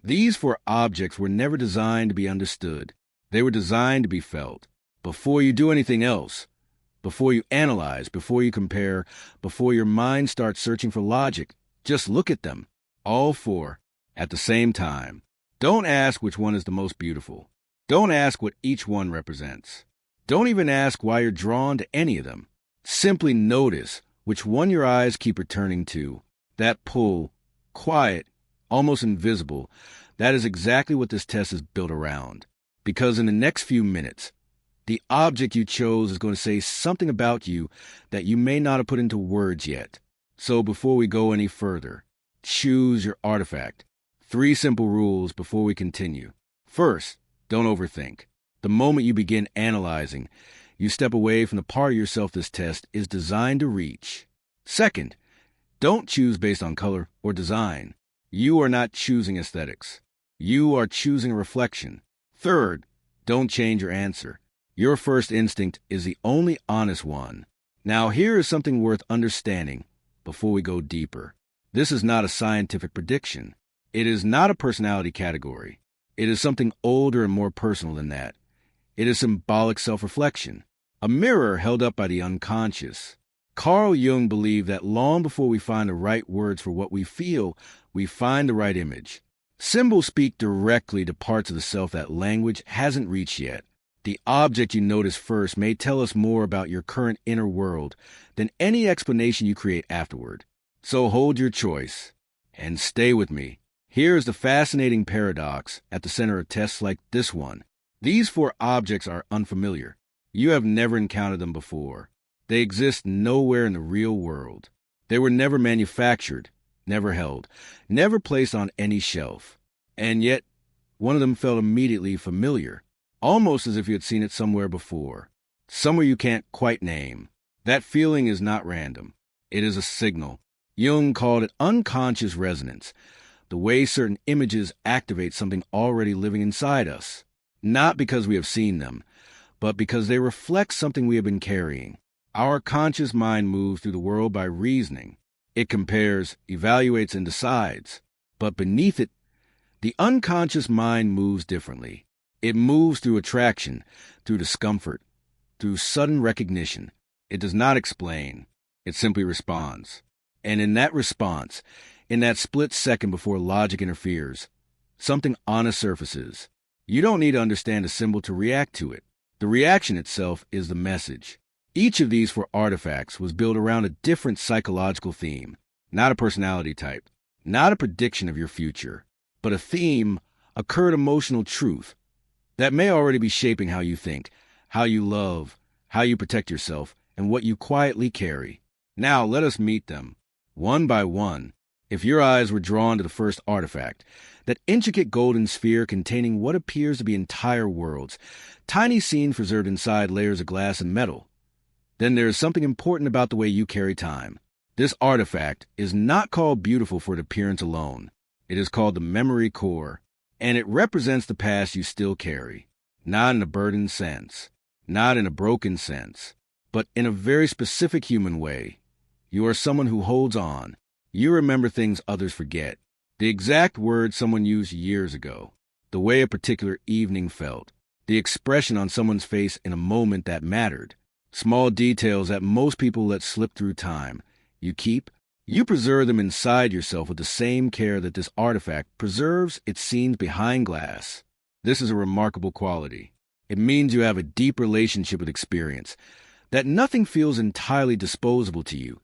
These four objects were never designed to be understood. They were designed to be felt. Before you do anything else, before you analyze, before you compare, before your mind starts searching for logic, just look at them, all four, at the same time. Don't ask which one is the most beautiful. Don't ask what each one represents. Don't even ask why you're drawn to any of them. Simply notice which one your eyes keep returning to. That pull, quiet, almost invisible, that is exactly what this test is built around. Because in the next few minutes, the object you chose is going to say something about you that you may not have put into words yet. So before we go any further, choose your artifact. 3 simple rules before we continue. First, don't overthink. The moment you begin analyzing, you step away from the part of yourself this test is designed to reach. Second, don't choose based on color or design. You are not choosing aesthetics. You are choosing a reflection. Third, don't change your answer. Your first instinct is the only honest one. Now here is something worth understanding before we go deeper. This is not a scientific prediction. It is not a personality category. It is something older and more personal than that. It is symbolic self-reflection, a mirror held up by the unconscious. Carl Jung believed that long before we find the right words for what we feel, we find the right image. Symbols speak directly to parts of the self that language hasn't reached yet. The object you notice first may tell us more about your current inner world than any explanation you create afterward. So hold your choice and stay with me. Here is the fascinating paradox at the center of tests like this one. These 4 objects are unfamiliar. You have never encountered them before. They exist nowhere in the real world. They were never manufactured, never held, never placed on any shelf. And yet, one of them felt immediately familiar, almost as if you had seen it somewhere before, somewhere you can't quite name. That feeling is not random. It is a signal. Jung called it unconscious resonance, the way certain images activate something already living inside us, not because we have seen them, but because they reflect something we have been carrying. Our conscious mind moves through the world by reasoning. It compares, evaluates, and decides. But beneath it, the unconscious mind moves differently. It moves through attraction, through discomfort, through sudden recognition. It does not explain. It simply responds. And in that response, in that split second before logic interferes, something honest surfaces. You don't need to understand a symbol to react to it. The reaction itself is the message. Each of these 4 artifacts was built around a different psychological theme, not a personality type, not a prediction of your future, but a theme, a current emotional truth that may already be shaping how you think, how you love, how you protect yourself, and what you quietly carry. Now let us meet them, one by one. If your eyes were drawn to the first artifact, that intricate golden sphere containing what appears to be entire worlds, tiny scenes preserved inside layers of glass and metal, then there is something important about the way you carry time. This artifact is not called beautiful for its appearance alone. It is called the memory core, and it represents the past you still carry, not in a burdened sense, not in a broken sense, but in a very specific human way. You are someone who holds on. You remember things others forget. The exact words someone used years ago, the way a particular evening felt, the expression on someone's face in a moment that mattered, small details that most people let slip through time. You preserve them inside yourself with the same care that this artifact preserves its scenes behind glass. This is a remarkable quality. It means you have a deep relationship with experience, that nothing feels entirely disposable to you,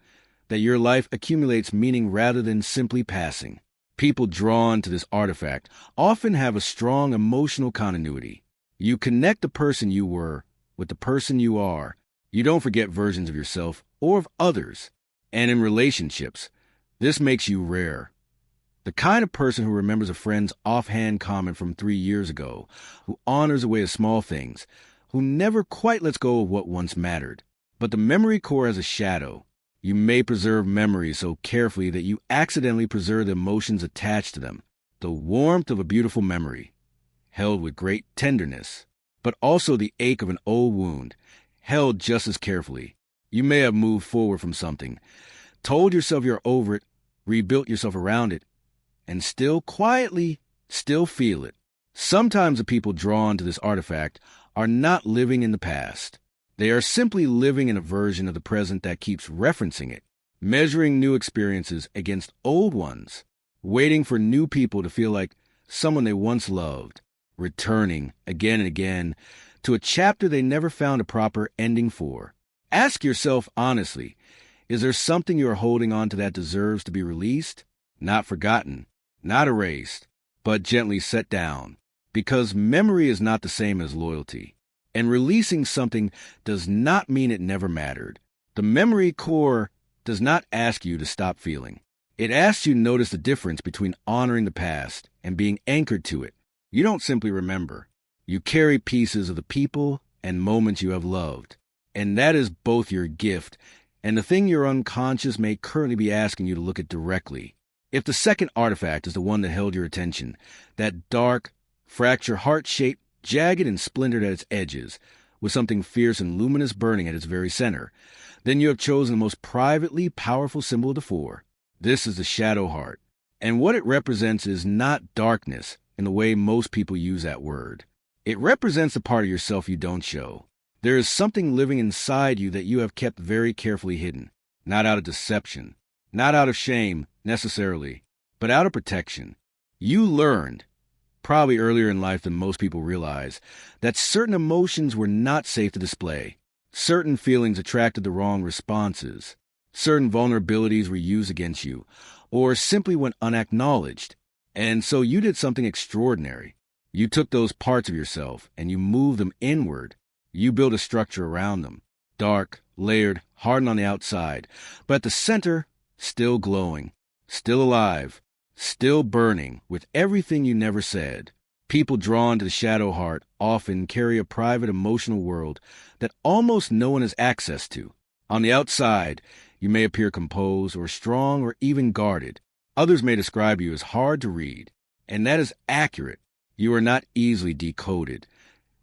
that your life accumulates meaning rather than simply passing. People drawn to this artifact often have a strong emotional continuity. You connect the person you were with the person you are. You don't forget versions of yourself or of others. And in relationships, this makes you rare. The kind of person who remembers a friend's offhand comment from 3 years ago, who honors away at small things, who never quite lets go of what once mattered. But the memory core has a shadow. You may preserve memories so carefully that you accidentally preserve the emotions attached to them. The warmth of a beautiful memory, held with great tenderness, but also the ache of an old wound, held just as carefully. You may have moved forward from something, told yourself you're over it, rebuilt yourself around it, and still quietly still feel it. Sometimes the people drawn to this artifact are not living in the past. They are simply living in a version of the present that keeps referencing it, measuring new experiences against old ones, waiting for new people to feel like someone they once loved, returning again and again to a chapter they never found a proper ending for. Ask yourself honestly, is there something you are holding on to that deserves to be released? Not forgotten, not erased, but gently set down. Because memory is not the same as loyalty. And releasing something does not mean it never mattered. The memory core does not ask you to stop feeling. It asks you to notice the difference between honoring the past and being anchored to it. You don't simply remember. You carry pieces of the people and moments you have loved. And that is both your gift and the thing your unconscious may currently be asking you to look at directly. If the second artifact is the one that held your attention, that dark, fracture heart-shaped, jagged and splintered at its edges, with something fierce and luminous burning at its very center, then you have chosen the most privately powerful symbol of the four. This is the shadow heart. And what it represents is not darkness in the way most people use that word. It represents the part of yourself you don't show. There is something living inside you that you have kept very carefully hidden, not out of deception, not out of shame necessarily, but out of protection. You learned, probably earlier in life than most people realize, that certain emotions were not safe to display. Certain feelings attracted the wrong responses. Certain vulnerabilities were used against you, or simply went unacknowledged. And so you did something extraordinary. You took those parts of yourself and you moved them inward. You built a structure around them, dark, layered, hardened on the outside, but at the center, still glowing, still alive, still burning with everything you never said. People drawn to the shadow heart often carry a private emotional world that almost no one has access to. On the outside, you may appear composed or strong or even guarded. Others may describe you as hard to read, and that is accurate. You are not easily decoded.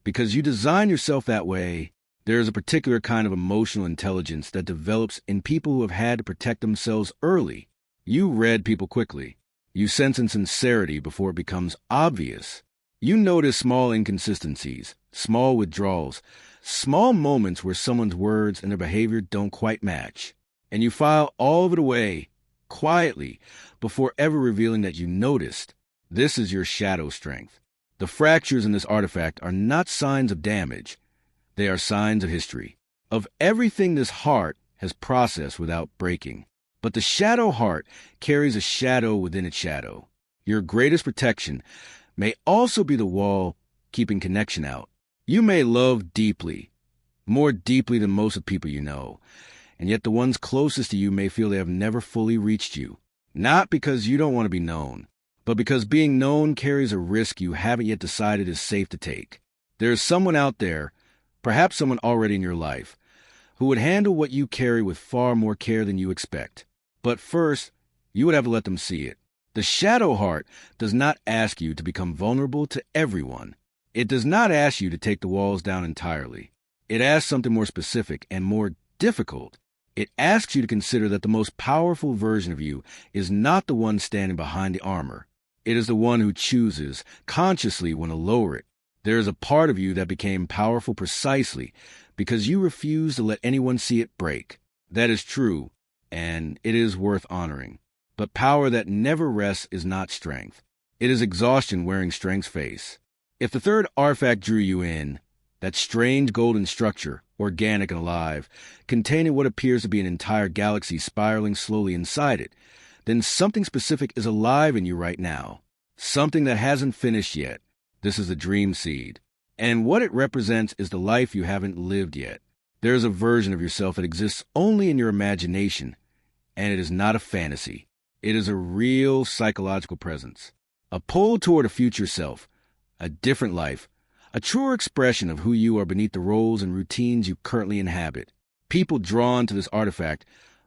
Because you design yourself that way, there is a particular kind of emotional intelligence that develops in people who have had to protect themselves early. You read people quickly. You sense insincerity before it becomes obvious. You notice small inconsistencies, small withdrawals, small moments where someone's words and their behavior don't quite match. And you file all of it away, quietly, before ever revealing that you noticed. This is your shadow strength. The fractures in this artifact are not signs of damage. They are signs of history, of everything this heart has processed without breaking. But the shadow heart carries a shadow within its shadow. Your greatest protection may also be the wall keeping connection out. You may love deeply, more deeply than most of the people you know, and yet the ones closest to you may feel they have never fully reached you. Not because you don't want to be known, but because being known carries a risk you haven't yet decided is safe to take. There is someone out there, perhaps someone already in your life, who would handle what you carry with far more care than you expect. But first, you would have to let them see it. The shadow heart does not ask you to become vulnerable to everyone. It does not ask you to take the walls down entirely. It asks something more specific and more difficult. It asks you to consider that the most powerful version of you is not the one standing behind the armor. It is the one who chooses consciously when to lower it. There is a part of you that became powerful precisely because you refused to let anyone see it break. That is true, and it is worth honoring. But power that never rests is not strength. It is exhaustion wearing strength's face. If the third artifact drew you in, that strange golden structure, organic and alive, containing what appears to be an entire galaxy spiraling slowly inside it, then something specific is alive in you right now. Something that hasn't finished yet. This is the dream seed. And what it represents is the life you haven't lived yet. There is a version of yourself that exists only in your imagination, and it is not a fantasy. It is a real psychological presence. A pull toward a future self, a different life, a truer expression of who you are beneath the roles and routines you currently inhabit. People drawn to this artifact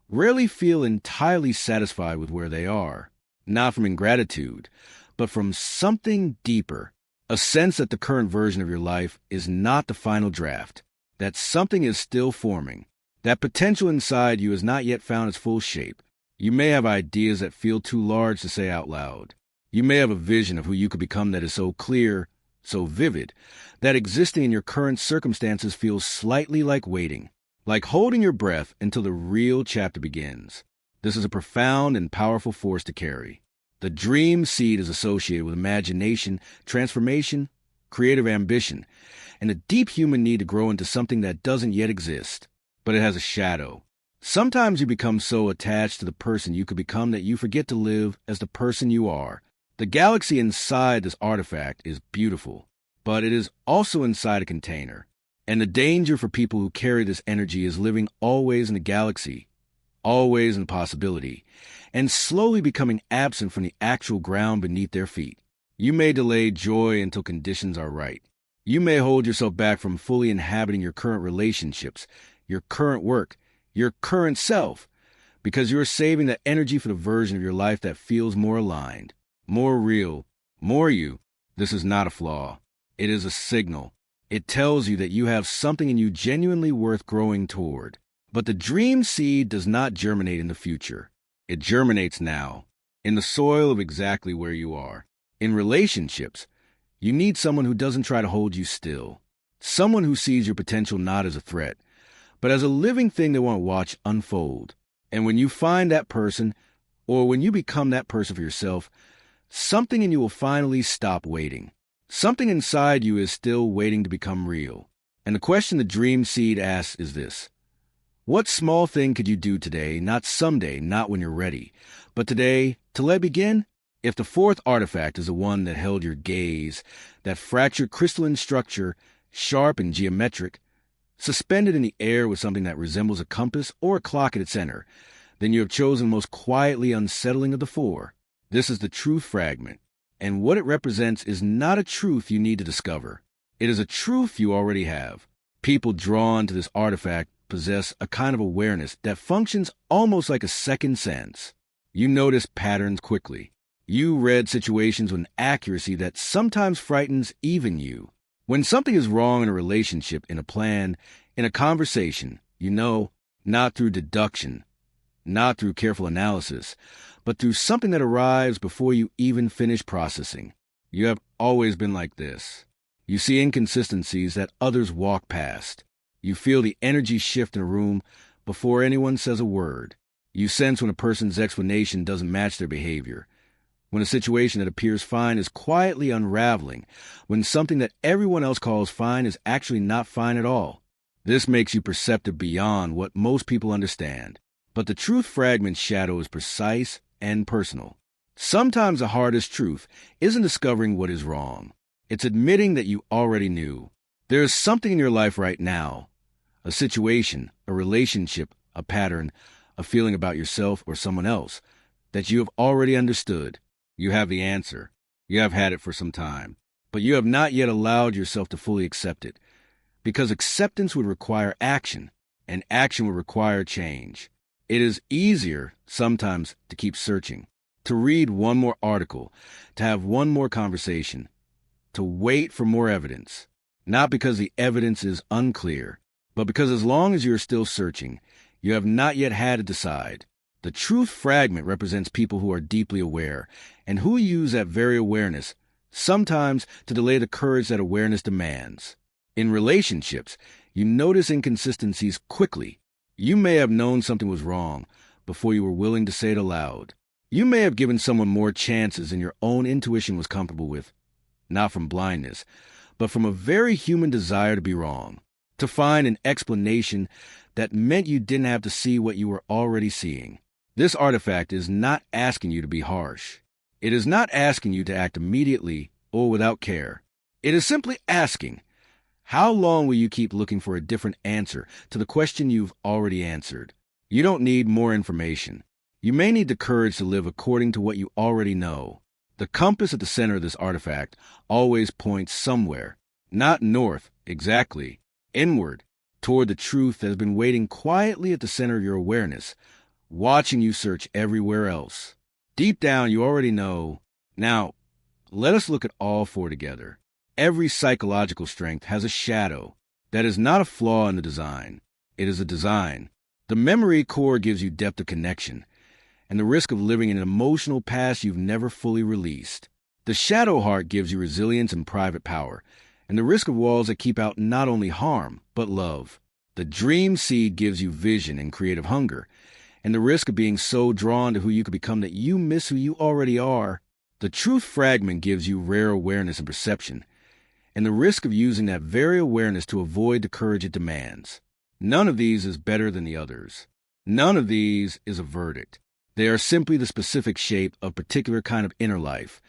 rarely feel entirely satisfied with where they are, not from ingratitude, but from something deeper, a sense that the current version of your life is not the final draft, that something is still forming, that potential inside you has not yet found its full shape. You may have ideas that feel too large to say out loud. You may have a vision of who you could become that is so clear, so vivid, that existing in your current circumstances feels slightly like waiting, like holding your breath until the real chapter begins. This is a profound and powerful force to carry. The dream seed is associated with imagination, transformation, creative ambition, and a deep human need to grow into something that doesn't yet exist, but it has a shadow. Sometimes you become so attached to the person you could become that you forget to live as the person you are. The galaxy inside this artifact is beautiful, but it is also inside a container. And the danger for people who carry this energy is living always in the galaxy, always in possibility, and slowly becoming absent from the actual ground beneath their feet. You may delay joy until conditions are right. You may hold yourself back from fully inhabiting your current relationships, your current work, your current self, because you are saving that energy for the version of your life that feels more aligned, more real, more you. This is not a flaw. It is a signal. It tells you that you have something in you genuinely worth growing toward. But the dream seed does not germinate in the future. It germinates now, in the soil of exactly where you are. In relationships, you need someone who doesn't try to hold you still. Someone who sees your potential not as a threat, but as a living thing they want to watch unfold. And when you find that person, or when you become that person for yourself, something in you will finally stop waiting. Something inside you is still waiting to become real. And the question the dream seed asks is this: what small thing could you do today, not someday, not when you're ready, but today, to let begin? If the fourth artifact is the one that held your gaze, that fractured crystalline structure, sharp and geometric, suspended in the air with something that resembles a compass or a clock at its center, then you have chosen the most quietly unsettling of the four. This is the truth fragment, and what it represents is not a truth you need to discover. It is a truth you already have. People drawn to this artifact possess a kind of awareness that functions almost like a second sense. You notice patterns quickly. You read situations with an accuracy that sometimes frightens even you. When something is wrong in a relationship, in a plan, in a conversation, you know, not through deduction, not through careful analysis, but through something that arrives before you even finish processing. You have always been like this. You see inconsistencies that others walk past. You feel the energy shift in a room before anyone says a word. You sense when a person's explanation doesn't match their behavior. When a situation that appears fine is quietly unraveling. When something that everyone else calls fine is actually not fine at all. This makes you perceptive beyond what most people understand. But the truth fragment's shadow is precise and personal. Sometimes the hardest truth isn't discovering what is wrong. It's admitting that you already knew. There is something in your life right now, a situation, a relationship, a pattern, a feeling about yourself or someone else, that you have already understood. You have the answer. You have had it for some time, but you have not yet allowed yourself to fully accept it, because acceptance would require action, and action would require change. It is easier sometimes to keep searching, to read one more article, to have one more conversation, to wait for more evidence. Not because the evidence is unclear, but because as long as you are still searching, you have not yet had to decide. The truth fragment represents people who are deeply aware, and who use that very awareness, sometimes to delay the courage that awareness demands. In relationships, you notice inconsistencies quickly. You may have known something was wrong before you were willing to say it aloud. You may have given someone more chances than your own intuition was comfortable with, not from blindness, but from a very human desire to be wrong, to find an explanation that meant you didn't have to see what you were already seeing. This artifact is not asking you to be harsh. It is not asking you to act immediately or without care. It is simply asking, how long will you keep looking for a different answer to the question you've already answered? You don't need more information. You may need the courage to live according to what you already know. The compass at the center of this artifact always points somewhere, not north, exactly, inward, toward the truth that has been waiting quietly at the center of your awareness, watching you search everywhere else. Deep down, you already know. Now, let us look at all four together. Every psychological strength has a shadow. That is not a flaw in the design. It is a design. The memory core gives you depth of connection, and the risk of living in an emotional past you've never fully released. The shadow heart gives you resilience and private power, and the risk of walls that keep out not only harm, but love. The dream seed gives you vision and creative hunger, and the risk of being so drawn to who you could become that you miss who you already are. The truth fragment gives you rare awareness and perception, and the risk of using that very awareness to avoid the courage it demands. None of these is better than the others. None of these is a verdict. They are simply the specific shape of a particular kind of inner life,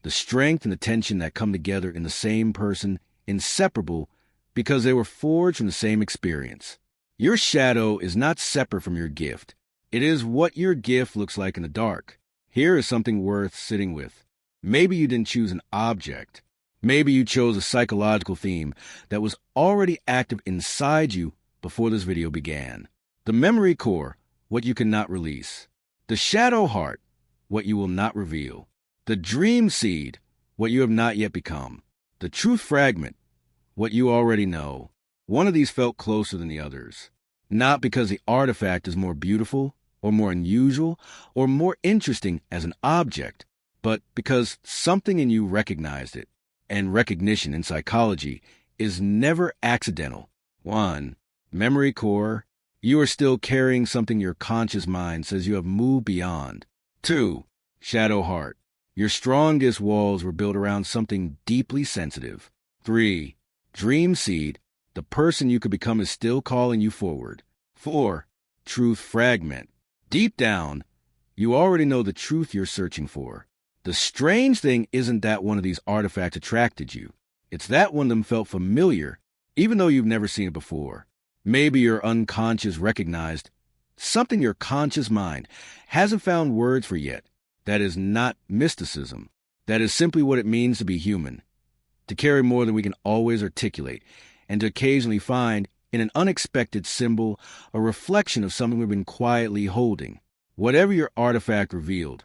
the strength and the tension that come together in the same person, inseparable because they were forged from the same experience. Your shadow is not separate from your gift. It is what your gift looks like in the dark. Here is something worth sitting with. Maybe you didn't choose an object. Maybe you chose a psychological theme that was already active inside you before this video began. The memory core, what you cannot release. The shadow heart, what you will not reveal. The dream seed, what you have not yet become. The truth fragment, what you already know. One of these felt closer than the others. Not because the artifact is more beautiful, or more unusual, or more interesting as an object, but because something in you recognized it. And recognition in psychology is never accidental. 1. Memory core. You are still carrying something your conscious mind says you have moved beyond. 2. Shadow heart. Your strongest walls were built around something deeply sensitive. 3. Dream seed. The person you could become is still calling you forward. 4. Truth fragment. Deep down, you already know the truth you're searching for. The strange thing isn't that one of these artifacts attracted you. It's that one of them felt familiar, even though you've never seen it before. Maybe your unconscious recognized something your conscious mind hasn't found words for yet. That is not mysticism. That is simply what it means to be human. To carry more than we can always articulate, and to occasionally find, in an unexpected symbol, a reflection of something we've been quietly holding. Whatever your artifact revealed,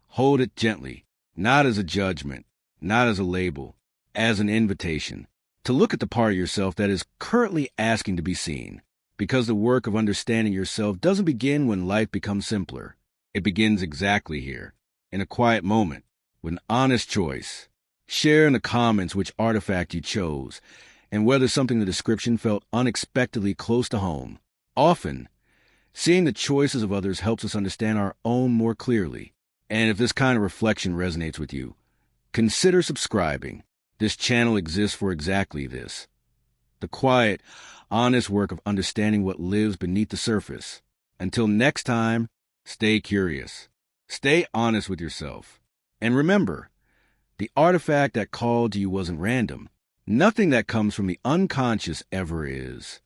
hold it gently, not as a judgment, not as a label, as an invitation to look at the part of yourself that is currently asking to be seen. Because the work of understanding yourself doesn't begin when life becomes simpler. It begins exactly here, in a quiet moment, with an honest choice. Share in the comments which artifact you chose, and whether something in the description felt unexpectedly close to home. Often, seeing the choices of others helps us understand our own more clearly. And if this kind of reflection resonates with you, consider subscribing. This channel exists for exactly this. The quiet, honest work of understanding what lives beneath the surface. Until next time, stay curious. Stay honest with yourself. And remember, the artifact that called to you wasn't random. Nothing that comes from the unconscious ever is.